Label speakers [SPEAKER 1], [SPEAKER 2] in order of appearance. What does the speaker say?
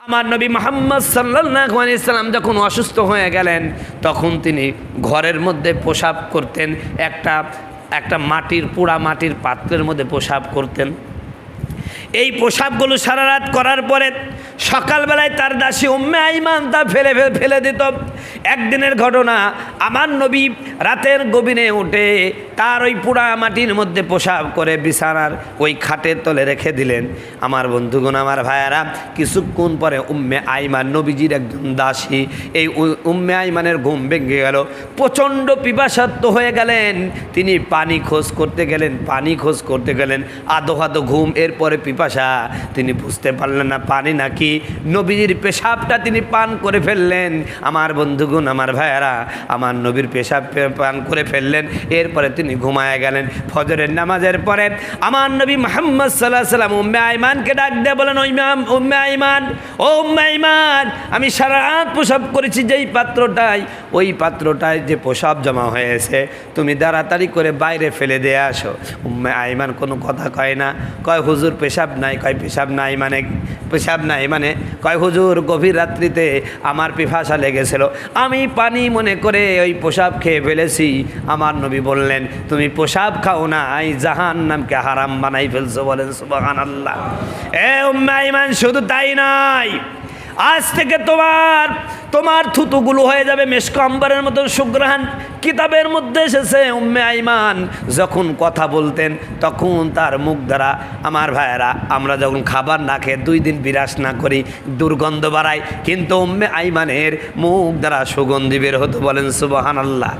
[SPEAKER 1] আমার নবী মুহাম্মদ সাল্লাল্লাহু আলাইহি সাল্লাম যখন অসুস্থ হয়ে গেলেন তখন তিনি ঘরের মধ্যে প্রসাব করতেন, একটা মাটির পোড়া মাটির পাত্রের মধ্যে প্রসাব করতেন। এই প্রসাবগুলো সারা রাত করার পরে সকালবেলায় তার দাসী উম্মে আইমান তা ফেলে দিত। একদিনের ঘটনা, আমার নবী রাতের গভীরে উঠে তার ওই পোড়া মাটির মধ্যে প্রসাব করে বিছানার ওই খাটের তলে রেখে দিলেন। আমার বন্ধুগণ, আমার ভাইয়ারা, কিছুক্ষণ পরে উম্মে আইমান নবীজির একজন দাসী, এই উম্মে আইমানের ঘুম ভেঙে গেল, প্রচণ্ড পিপাসার্ত হয়ে গেলেন। তিনি পানি খোঁজ করতে গেলেন, আধো ঘুম, এরপরে পিপাসা, তিনি বুঝতে পারলেন না পানি নাকি নবীজির পেশাবটা তিনি পান করে ফেললেন। আমার বন্ধুগণ, আমার ভাইয়ারা, আমার নবীর পেশাব পান করে ফেললেন। এরপরে তিনি ঘুমায় গেলেন। ফজরের নামাজের পরে আমার নবী মুহাম্মদ সাল্লাল্লাহু আলাইহি সাল্লাম উম্মে আইমানকে ডাক দিয়ে বলেন, উম্মে আইমান, ও উম্মে আইমান, আমি সারা রাত প্রসাব করেছি যেই পাত্রটায়, ওই পাত্রটায় যে প্রসাব জমা হয়েছে তুমি তাড়াতাড়ি করে বাইরে ফেলে দিয়ে আসো। উম্মে আইমান কোনো কথা কয় না, কয় হুজুর পেশাব নাই। কয় পেশাব নাই মানে কয় হুজুর গভীর রাত্রিতে আমার পিপাসা লেগেছিল, আমি পানি মনে করে ওই প্রসাব খেয়ে ফেলেছি। আমার নবী বললেন, তুমি প্রসাব খাও না, জাহান্নামকে হারাম বানাই ফেলছো। বলেন সুবহানাল্লাহ। এ উম্মে আইমান, শুধু তাই নয়, আজ থেকে তোমার থুতুগুলো হয়ে যাবে মেশক আম্বরের মতো সুঘ্রাণ। কিতাবের মধ্যে এসেছে উম্মে আইমান যখন কথা বলতেন তখন তার মুখ দ্বারা, আমার ভাইয়েরা, আমরা যখন খাবার না খেয়ে 2 দিন বিরাস না করি দুর্গন্ধ বাড়ায়, কিন্তু উম্মে আইমানের মুখ দ্বারা সুগন্ধি বের হতো। বলেন সুবহানাল্লাহ।